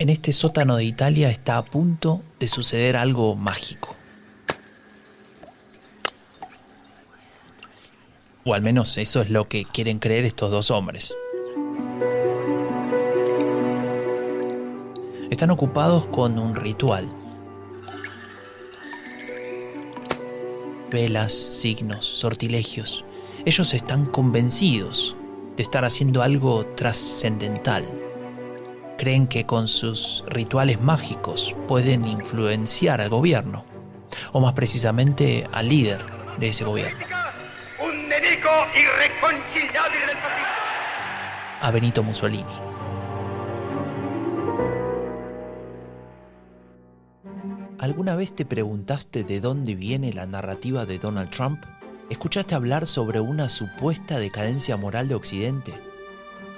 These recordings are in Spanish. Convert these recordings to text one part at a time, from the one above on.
En este sótano de Italia está a punto de suceder algo mágico. O al menos eso es lo que quieren creer estos dos hombres. Están ocupados con un ritual. Velas, signos, sortilegios. Ellos están convencidos de estar haciendo algo trascendental. Creen que con sus rituales mágicos pueden influenciar al gobierno, o más precisamente al líder de ese gobierno. Un nemico irreconciliable del fascismo. A Benito Mussolini. ¿Alguna vez te preguntaste de dónde viene la narrativa de Donald Trump? ¿Escuchaste hablar sobre una supuesta decadencia moral de Occidente?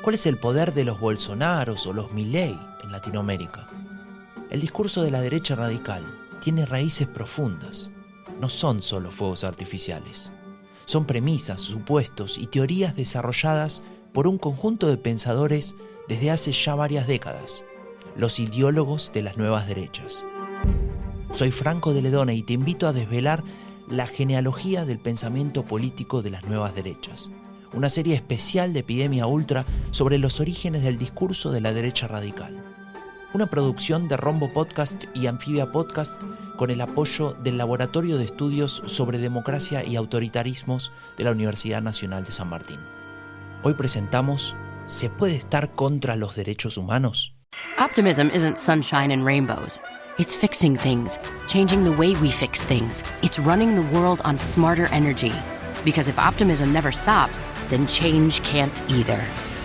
¿Cuál es el poder de los Bolsonaros o los Milei en Latinoamérica? El discurso de la derecha radical tiene raíces profundas. No son solo fuegos artificiales. Son premisas, supuestos y teorías desarrolladas por un conjunto de pensadores desde hace ya varias décadas, los ideólogos de las nuevas derechas. Soy Franco de Ledona y te invito a desvelar la genealogía del pensamiento político de las nuevas derechas. Una serie especial de Epidemia Ultra sobre los orígenes del discurso de la derecha radical. Una producción de Rombo Podcast y Anfibia Podcast con el apoyo del Laboratorio de Estudios sobre Democracia y Autoritarismos de la Universidad Nacional de San Martín. Hoy presentamos ¿Se puede estar contra los derechos humanos? Optimism isn't sunshine and rainbows. It's fixing things, changing the way we fix things. It's running the world on smarter energy. Because if optimism never stops, then change can't either.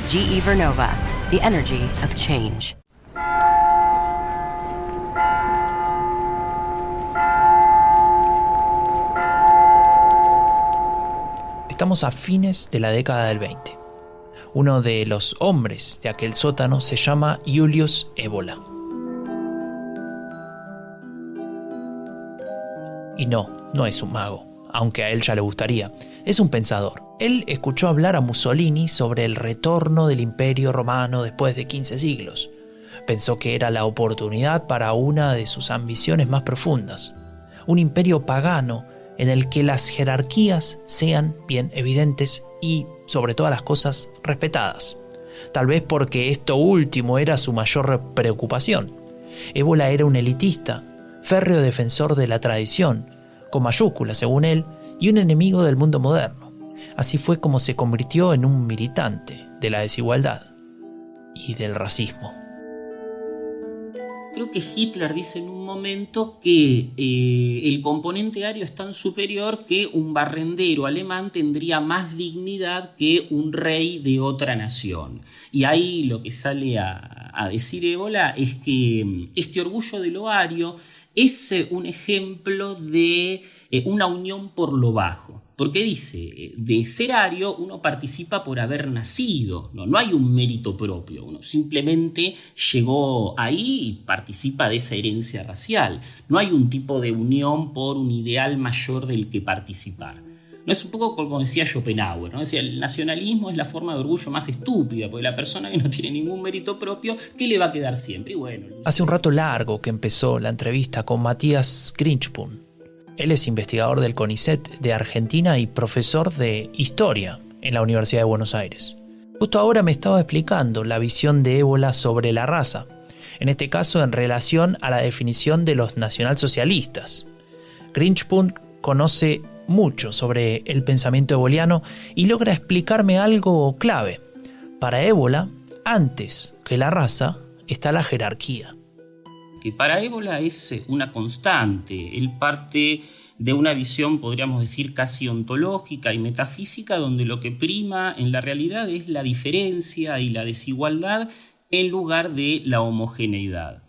GE Vernova, the energy of change. Estamos a fines de la década del 20. Uno de los hombres de aquel sótano se llama Julius Evola. Y no es un mago, aunque a él ya le gustaría. Es un pensador. Él escuchó hablar a Mussolini sobre el retorno del Imperio Romano después de 15 siglos. Pensó que era la oportunidad para una de sus ambiciones más profundas. Un imperio pagano en el que las jerarquías sean bien evidentes y, sobre todas las cosas, respetadas. Tal vez porque esto último era su mayor preocupación. Évola era un elitista, férreo defensor de la tradición, con mayúsculas según él, y un enemigo del mundo moderno. Así fue como se convirtió en un militante de la desigualdad y del racismo. Creo que Hitler dice en un momento que el componente ario es tan superior que un barrendero alemán tendría más dignidad que un rey de otra nación. Y ahí lo que sale a decir Évola es que este orgullo de lo ario es un ejemplo de una unión por lo bajo. Porque dice, de ser ario uno participa por haber nacido, no hay un mérito propio, uno simplemente llegó ahí y participa de esa herencia racial. No hay un tipo de unión por un ideal mayor del que participar. No es un poco como decía Schopenhauer, ¿no? Decía, el nacionalismo es la forma de orgullo más estúpida, porque la persona que no tiene ningún mérito propio, ¿qué le va a quedar siempre? Y bueno, hace un rato largo que empezó la entrevista con Matías Grinchpun. Él es investigador del CONICET de Argentina y profesor de Historia en la Universidad de Buenos Aires. Justo ahora me estaba explicando la visión de Évola sobre la raza, en este caso en relación a la definición de los nacionalsocialistas. Grinchpun conoce mucho sobre el pensamiento eboliano y logra explicarme algo clave. Para Évola, antes que la raza, está la jerarquía. Que para Évola es una constante. Él parte de una visión, podríamos decir, casi ontológica y metafísica, donde lo que prima en la realidad es la diferencia y la desigualdad en lugar de la homogeneidad.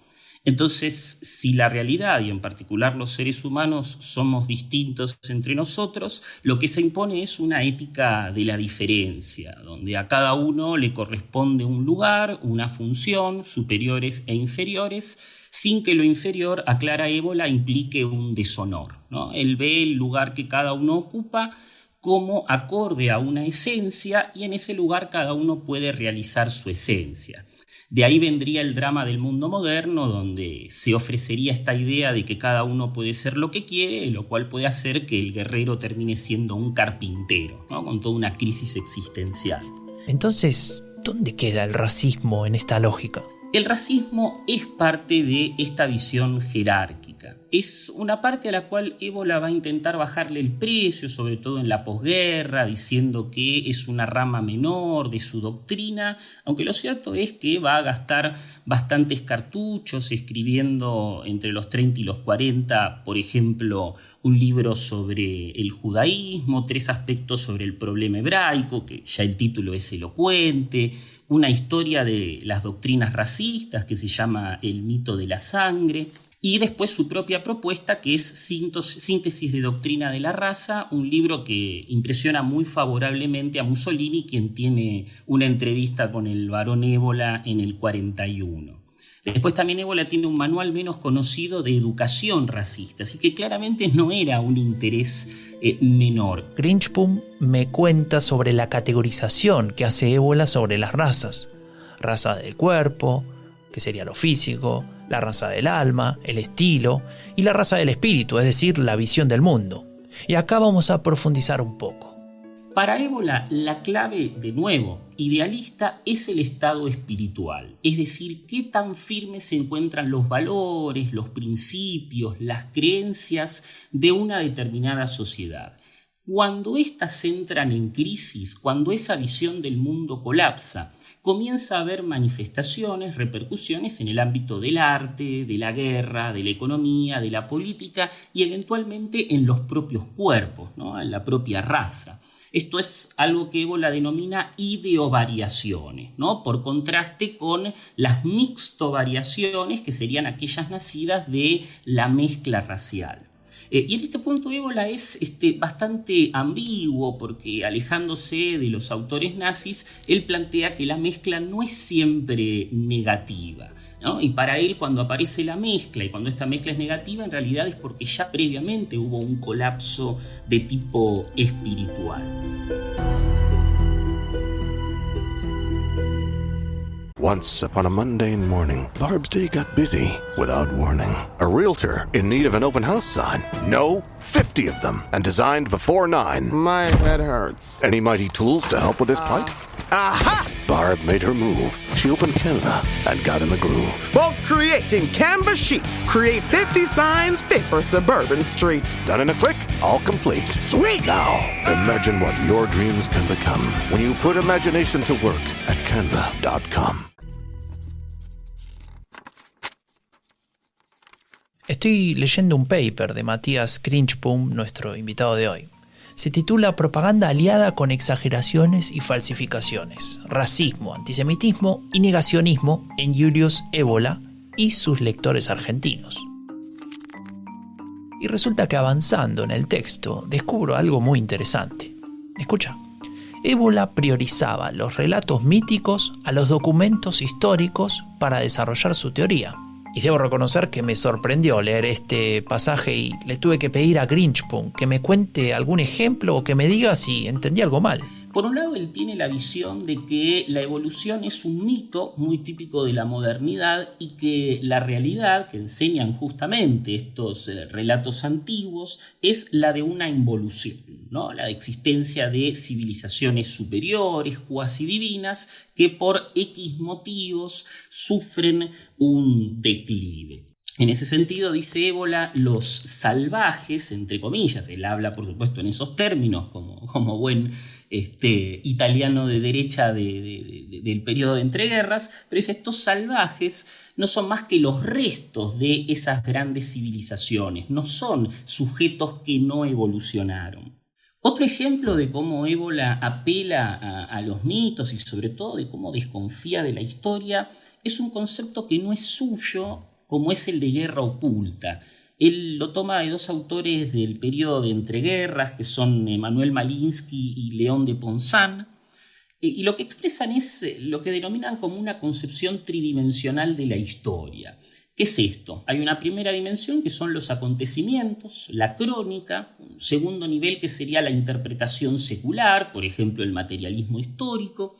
Entonces, si la realidad, y en particular los seres humanos, somos distintos entre nosotros, lo que se impone es una ética de la diferencia, donde a cada uno le corresponde un lugar, una función, superiores e inferiores, sin que lo inferior, aclara Évola, implique un deshonor, ¿no? Él ve el lugar que cada uno ocupa como acorde a una esencia y en ese lugar cada uno puede realizar su esencia. De ahí vendría el drama del mundo moderno, donde se ofrecería esta idea de que cada uno puede ser lo que quiere, lo cual puede hacer que el guerrero termine siendo un carpintero, ¿no? Con toda una crisis existencial. Entonces, ¿dónde queda el racismo en esta lógica? El racismo es parte de esta visión jerárquica. Es una parte a la cual Évola va a intentar bajarle el precio, sobre todo en la posguerra, diciendo que es una rama menor de su doctrina, aunque lo cierto es que va a gastar bastantes cartuchos escribiendo entre los 30 y los 40, por ejemplo, un libro sobre el judaísmo, 3 aspectos sobre el problema hebraico, que ya el título es elocuente, una historia de las doctrinas racistas que se llama El mito de la sangre, y después su propia propuesta, que es Síntesis de Doctrina de la Raza, un libro que impresiona muy favorablemente a Mussolini, quien tiene una entrevista con el barón Évola en el 41. Después también Évola tiene un manual menos conocido de educación racista, así que claramente no era un interés menor. Grinchpum me cuenta sobre la categorización que hace Évola sobre las razas. Raza del cuerpo, que sería lo físico, la raza del alma, el estilo, y la raza del espíritu, es decir, la visión del mundo. Y acá vamos a profundizar un poco. Para Évola, la clave, de nuevo, idealista, es el estado espiritual, es decir, qué tan firmes se encuentran los valores, los principios, las creencias de una determinada sociedad. Cuando éstas entran en crisis, cuando esa visión del mundo colapsa, comienza a haber manifestaciones, repercusiones en el ámbito del arte, de la guerra, de la economía, de la política y eventualmente en los propios cuerpos, ¿no? En la propia raza. Esto es algo que Évola denomina ideovariaciones, ¿no? Por contraste con las mixtovariaciones, que serían aquellas nacidas de la mezcla racial. Y en este punto Évola es bastante ambiguo, porque alejándose de los autores nazis, él plantea que la mezcla no es siempre negativa, ¿no? Y para él, cuando aparece la mezcla y cuando esta mezcla es negativa, en realidad es porque ya previamente hubo un colapso de tipo espiritual. Once upon a mundane morning, Barb's day got busy without warning. A realtor in need of an open house sign. No, 50 of them, and designed before 9. My head hurts. Any mighty tools to help with this plight? Aha! Barb made her move. She opened Canva and got in the groove. Bulk creating Canva sheets. Create 50 signs fit for suburban streets. Done in a click, all complete. Sweet! Now, imagine what your dreams can become when you put imagination to work at canva.com. Estoy leyendo un paper de Matías Grinchpum, nuestro invitado de hoy. Se titula Propaganda aliada con exageraciones y falsificaciones, racismo, antisemitismo y negacionismo en Julius Évola y sus lectores argentinos. Y resulta que avanzando en el texto descubro algo muy interesante. Escucha. Évola priorizaba los relatos míticos a los documentos históricos para desarrollar su teoría. Y debo reconocer que me sorprendió leer este pasaje y le tuve que pedir a Grinchpum que me cuente algún ejemplo o que me diga si entendí algo mal. Por un lado, él tiene la visión de que la evolución es un mito muy típico de la modernidad y que la realidad que enseñan justamente estos relatos antiguos es la de una involución, ¿no? La existencia de civilizaciones superiores, cuasi divinas, que por X motivos sufren un declive. En ese sentido, dice Évola, los salvajes, entre comillas, él habla por supuesto en esos términos como buen italiano de derecha del periodo de entreguerras, pero dice, estos salvajes no son más que los restos de esas grandes civilizaciones, no son sujetos que no evolucionaron. Otro ejemplo de cómo Évola apela a los mitos y sobre todo de cómo desconfía de la historia es un concepto que no es suyo, como es el de guerra oculta. Él lo toma de dos autores del periodo de entreguerras, que son Emanuel Malinsky y León de Ponzán, y lo que expresan es lo que denominan como una concepción tridimensional de la historia. ¿Qué es esto? Hay una primera dimensión que son los acontecimientos, la crónica, un segundo nivel que sería la interpretación secular, por ejemplo el materialismo histórico,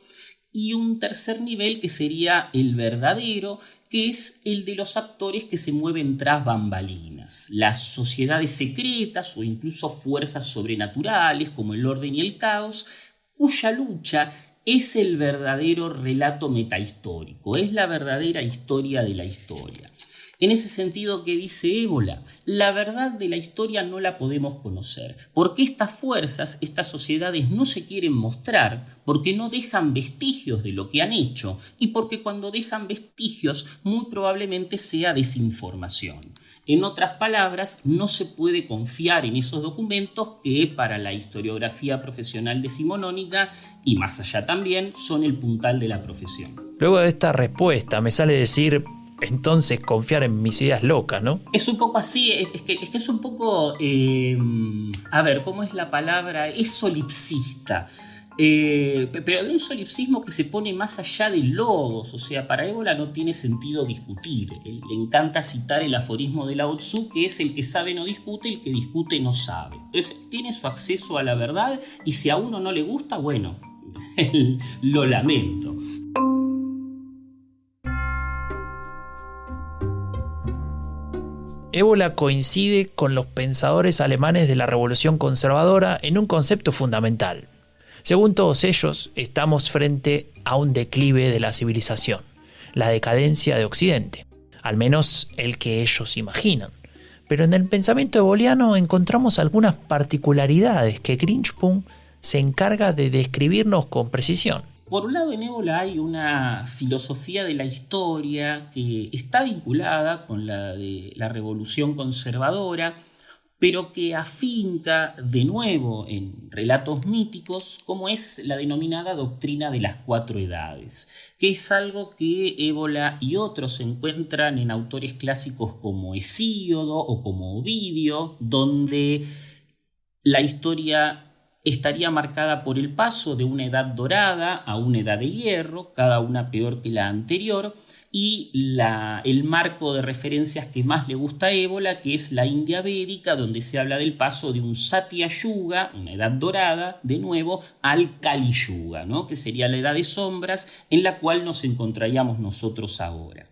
y un tercer nivel que sería el verdadero, que es el de los actores que se mueven tras bambalinas, las sociedades secretas o incluso fuerzas sobrenaturales como el orden y el caos, cuya lucha es el verdadero relato metahistórico, es la verdadera historia de la historia. En ese sentido que dice Évola, la verdad de la historia no la podemos conocer, porque estas fuerzas, estas sociedades no se quieren mostrar, porque no dejan vestigios de lo que han hecho, y porque cuando dejan vestigios muy probablemente sea desinformación. En otras palabras, no se puede confiar en esos documentos que para la historiografía profesional decimonónica y más allá también son el puntal de la profesión. Luego de esta respuesta me sale decir, entonces confiar en mis ideas locas, ¿no? Es un poco así, es que es un poco, a ver, ¿cómo es la palabra? Es solipsista. Pero de un solipsismo que se pone más allá de logos, o sea, para Évola no tiene sentido discutir. Le encanta citar el aforismo de Lao Tzu, que es el que sabe no discute, el que discute no sabe. Entonces tiene su acceso a la verdad y si a uno no le gusta, bueno, lo lamento. Évola coincide con los pensadores alemanes de la Revolución Conservadora en un concepto fundamental. Según todos ellos, estamos frente a un declive de la civilización, la decadencia de Occidente, al menos el que ellos imaginan. Pero en el pensamiento eboliano encontramos algunas particularidades que Grinspun se encarga de describirnos con precisión. Por un lado, en Évola hay una filosofía de la historia que está vinculada con la de la Revolución Conservadora, pero que afinca de nuevo en relatos míticos como es la denominada doctrina de las 4 edades, que es algo que Évola y otros encuentran en autores clásicos como Hesíodo o como Ovidio, donde la historia estaría marcada por el paso de una edad dorada a una edad de hierro, cada una peor que la anterior, y el marco de referencias que más le gusta a Évola, que es la India védica, donde se habla del paso de un Satya Yuga, una edad dorada, de nuevo, al Kali Yuga, ¿no? Que sería la edad de sombras en la cual nos encontraríamos nosotros ahora.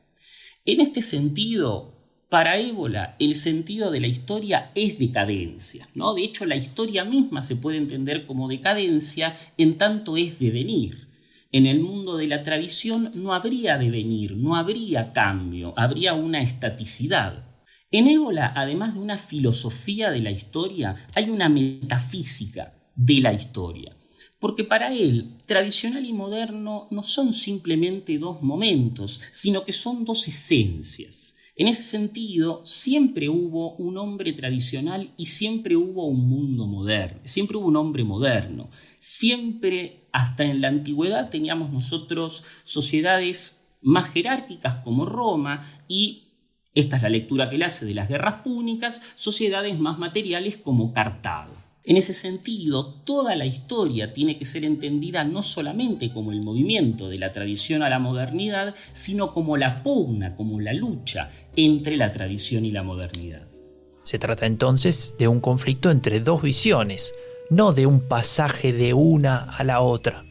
En este sentido, para Évola, el sentido de la historia es decadencia, ¿no? De hecho, la historia misma se puede entender como decadencia en tanto es devenir. En el mundo de la tradición no habría devenir, no habría cambio, habría una estaticidad. En Évola, además de una filosofía de la historia, hay una metafísica de la historia. Porque para él, tradicional y moderno no son simplemente dos momentos, sino que son dos esencias. En ese sentido, siempre hubo un hombre tradicional y siempre hubo un mundo moderno, siempre hubo un hombre moderno. Siempre, hasta en la antigüedad, teníamos nosotros sociedades más jerárquicas como Roma y, esta es la lectura que él hace de las guerras púnicas, sociedades más materiales como Cartago. En ese sentido, toda la historia tiene que ser entendida no solamente como el movimiento de la tradición a la modernidad, sino como la pugna, como la lucha entre la tradición y la modernidad. Se trata entonces de un conflicto entre dos visiones, no de un pasaje de una a la otra.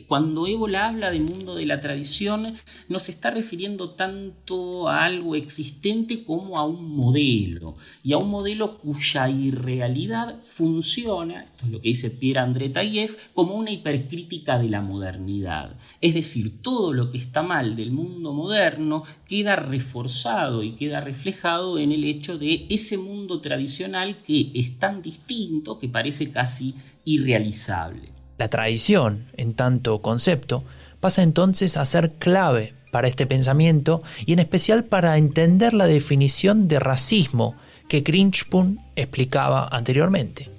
Cuando Évola habla del mundo de la tradición, no se está refiriendo tanto a algo existente como a un modelo, y a un modelo cuya irrealidad funciona, esto es lo que dice Pierre-André Taillefer, como una hipercrítica de la modernidad. Es decir, todo lo que está mal del mundo moderno queda reforzado y queda reflejado en el hecho de ese mundo tradicional que es tan distinto que parece casi irrealizable. La tradición, en tanto concepto, pasa entonces a ser clave para este pensamiento y en especial para entender la definición de racismo que Grinspun explicaba anteriormente.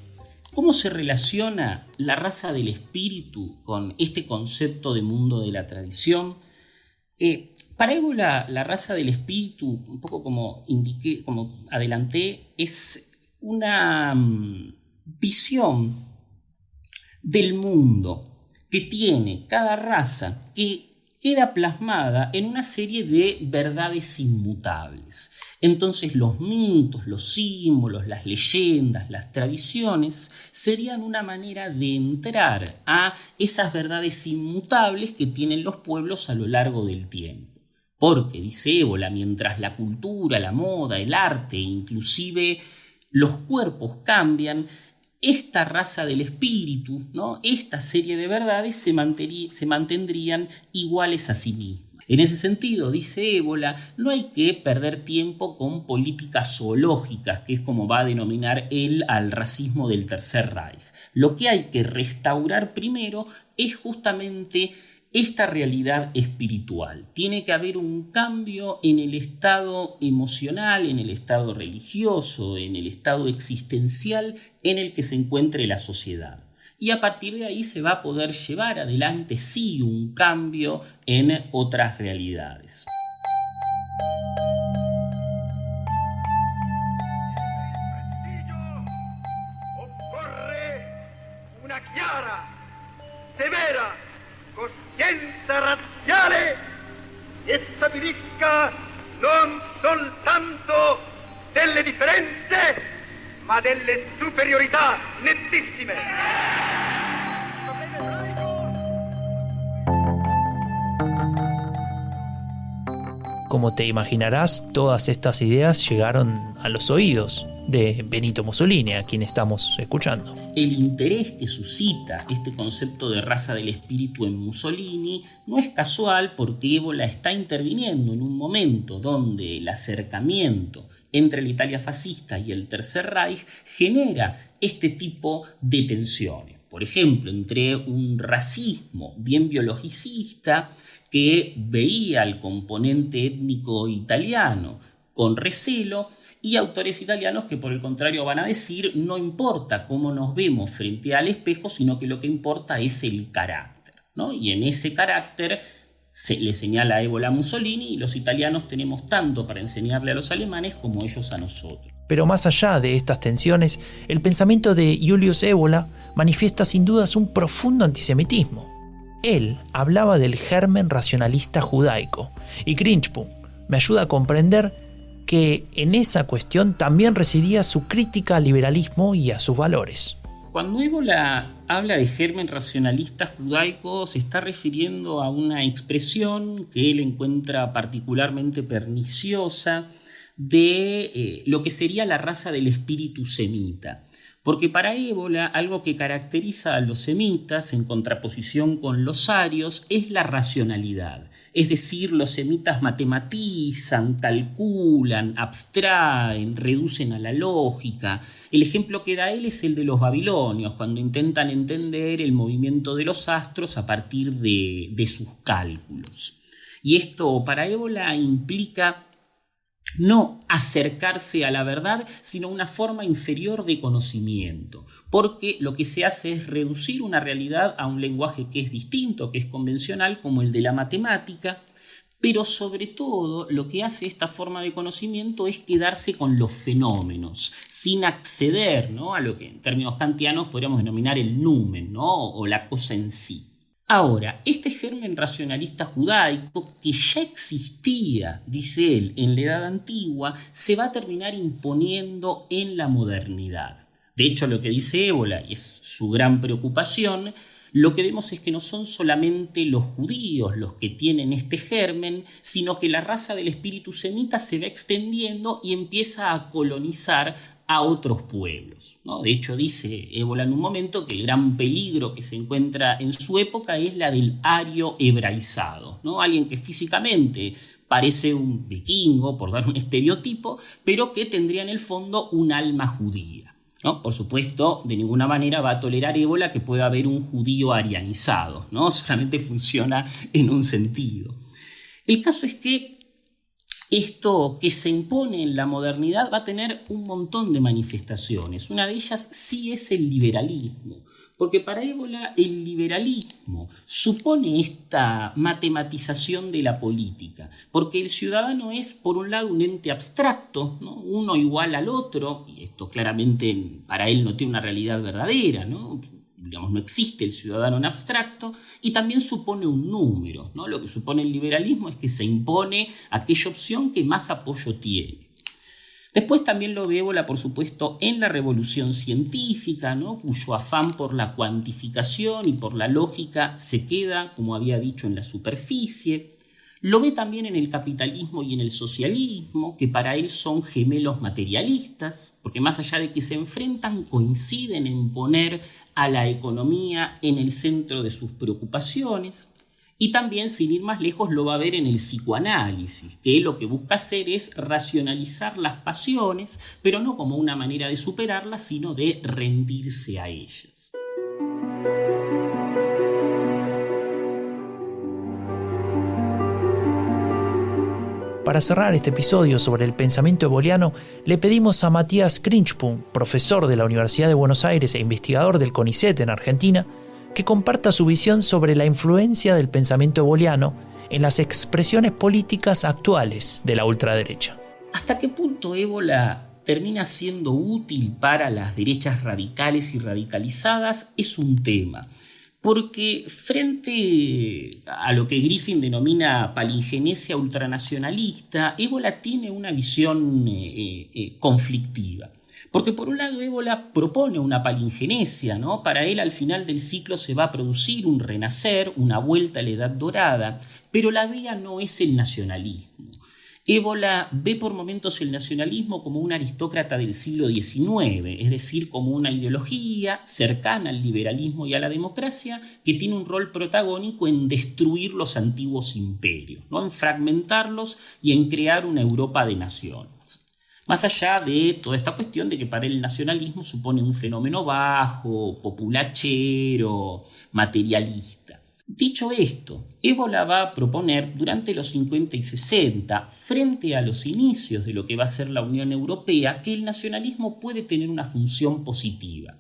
¿Cómo se relaciona la raza del espíritu con este concepto de mundo de la tradición? Para Évola, la raza del espíritu, un poco como indiqué, como adelanté, es una visión del mundo que tiene cada raza, que queda plasmada en una serie de verdades inmutables. Entonces los mitos, los símbolos, las leyendas, las tradiciones serían una manera de entrar a esas verdades inmutables que tienen los pueblos a lo largo del tiempo. Porque, dice Évola, mientras la cultura, la moda, el arte, inclusive los cuerpos cambian, esta raza del espíritu, ¿no? Esta serie de verdades se mantendrían iguales a sí mismas. En ese sentido, dice Évola, no hay que perder tiempo con políticas zoológicas, que es como va a denominar él al racismo del Tercer Reich. Lo que hay que restaurar primero es justamente esta realidad espiritual. Tiene que haber un cambio en el estado emocional, en el estado religioso, en el estado existencial en el que se encuentre la sociedad. Y a partir de ahí se va a poder llevar adelante, sí, un cambio en otras realidades. Occorre una chiara, severa coscienza razziale che stabilisca non soltanto delle differenze, ma delle superiorità nettissime. Como te imaginarás, todas estas ideas llegaron a los oídos de Benito Mussolini, a quien estamos escuchando. El interés que suscita este concepto de raza del espíritu en Mussolini no es casual, porque Évola está interviniendo en un momento donde el acercamiento entre la Italia fascista y el Tercer Reich genera este tipo de tensiones. Por ejemplo, entre un racismo bien biologicista que veía al componente étnico italiano con recelo y autores italianos que por el contrario van a decir no importa cómo nos vemos frente al espejo, sino que lo que importa es el carácter, ¿no? Y en ese carácter se le señala a Évola a Mussolini, y los italianos tenemos tanto para enseñarle a los alemanes como ellos a nosotros. Pero más allá de estas tensiones, el pensamiento de Julius Evola manifiesta sin dudas un profundo antisemitismo. Él hablaba del germen racionalista judaico, y Grinchpun me ayuda a comprender que en esa cuestión también residía su crítica al liberalismo y a sus valores. Cuando Évola habla de germen racionalista judaico, se está refiriendo a una expresión que él encuentra particularmente perniciosa de lo que sería la raza del espíritu semita. Porque para Évola algo que caracteriza a los semitas en contraposición con los arios es la racionalidad. Es decir, los semitas matematizan, calculan, abstraen, reducen a la lógica. El ejemplo que da él es el de los babilonios, cuando intentan entender el movimiento de los astros a partir de sus cálculos. Y esto para Évola implica no acercarse a la verdad, sino una forma inferior de conocimiento, porque lo que se hace es reducir una realidad a un lenguaje que es distinto, que es convencional, como el de la matemática, pero sobre todo lo que hace esta forma de conocimiento es quedarse con los fenómenos, sin acceder, ¿no?, a lo que en términos kantianos podríamos denominar el numen, ¿no?, o la cosa en sí. Ahora, este germen racionalista judaico, que ya existía, dice él, en la Edad Antigua, se va a terminar imponiendo en la modernidad. De hecho, lo que dice Évola, y es su gran preocupación, lo que vemos es que no son solamente los judíos los que tienen este germen, sino que la raza del espíritu semita se va extendiendo y empieza a colonizar a otros pueblos, ¿no? De hecho, dice Évola en un momento que el gran peligro que se encuentra en su época es la del ario hebraizado, ¿no? Alguien que físicamente parece un vikingo, por dar un estereotipo, pero que tendría en el fondo un alma judía, ¿no? Por supuesto, de ninguna manera va a tolerar Évola que pueda haber un judío arianizado, ¿no? Solamente funciona en un sentido. El caso es que esto que se impone en la modernidad va a tener un montón de manifestaciones. Una de ellas sí es el liberalismo, porque para Évola el liberalismo supone esta matematización de la política, porque el ciudadano es, por un lado, un ente abstracto, ¿no?, uno igual al otro, y esto claramente para él no tiene una realidad verdadera, ¿no? Digamos, no existe el ciudadano en abstracto, y también supone un número, ¿no? Lo que supone el liberalismo es que se impone aquella opción que más apoyo tiene. Después también lo ve Évola, por supuesto, en la revolución científica, ¿no? Cuyo afán por la cuantificación y por la lógica se queda, como había dicho, en la superficie. Lo ve también en el capitalismo y en el socialismo, que para él son gemelos materialistas, porque más allá de que se enfrentan, coinciden en poner a la economía en el centro de sus preocupaciones. Y también, sin ir más lejos, lo va a ver en el psicoanálisis, que lo que busca hacer es racionalizar las pasiones, pero no como una manera de superarlas, sino de rendirse a ellas. Para cerrar este episodio sobre el pensamiento eboliano, le pedimos a Matías Krinchpun, profesor de la Universidad de Buenos Aires e investigador del CONICET en Argentina, que comparta su visión sobre la influencia del pensamiento eboliano en las expresiones políticas actuales de la ultraderecha. ¿Hasta qué punto Évola termina siendo útil para las derechas radicales y radicalizadas? Es un tema. Porque frente a lo que Griffin denomina palingenesia ultranacionalista, Évola tiene una visión conflictiva. Porque por un lado Évola propone una palingenesia, ¿no? Para él al final del ciclo se va a producir un renacer, una vuelta a la edad dorada, pero la vía no es el nacionalismo. Évola ve por momentos el nacionalismo como un aristócrata del siglo XIX, es decir, como una ideología cercana al liberalismo y a la democracia que tiene un rol protagónico en destruir los antiguos imperios, ¿no? En fragmentarlos y en crear una Europa de naciones. Más allá de toda esta cuestión de que para el nacionalismo supone un fenómeno bajo, populachero, materialista. Dicho esto, Évola va a proponer durante los 50 y 60, frente a los inicios de lo que va a ser la Unión Europea, que el nacionalismo puede tener una función positiva.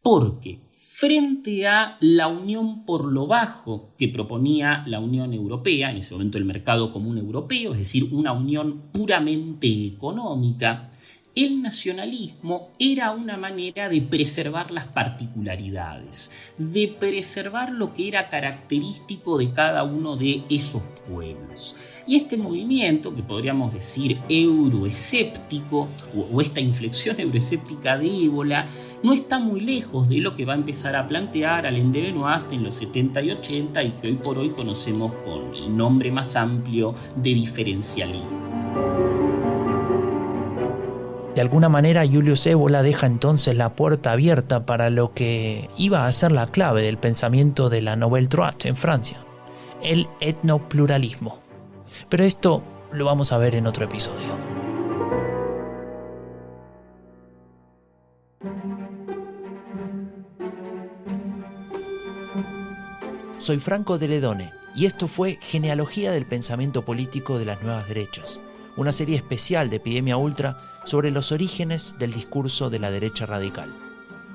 Porque frente a la unión por lo bajo que proponía la Unión Europea, en ese momento el mercado común europeo, es decir, una unión puramente económica, el nacionalismo era una manera de preservar las particularidades, de preservar lo que era característico de cada uno de esos pueblos. Y este movimiento, que podríamos decir euroescéptico, o esta inflexión euroescéptica de Évola, no está muy lejos de lo que va a empezar a plantear Alain de Benoist en los 70 y 80 y que hoy por hoy conocemos con el nombre más amplio de diferencialismo. De alguna manera, Julius Evola deja entonces la puerta abierta para lo que iba a ser la clave del pensamiento de la Nouvelle Droite en Francia, el etnopluralismo. Pero esto lo vamos a ver en otro episodio. Soy Franco de Ledone y esto fue Genealogía del Pensamiento Político de las Nuevas Derechas, una serie especial de Epidemia Ultra sobre los orígenes del discurso de la derecha radical.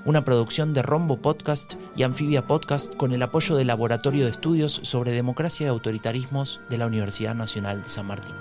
Una producción de Rombo Podcast y Anfibia Podcast con el apoyo del Laboratorio de Estudios sobre Democracia y Autoritarismos de la Universidad Nacional de San Martín.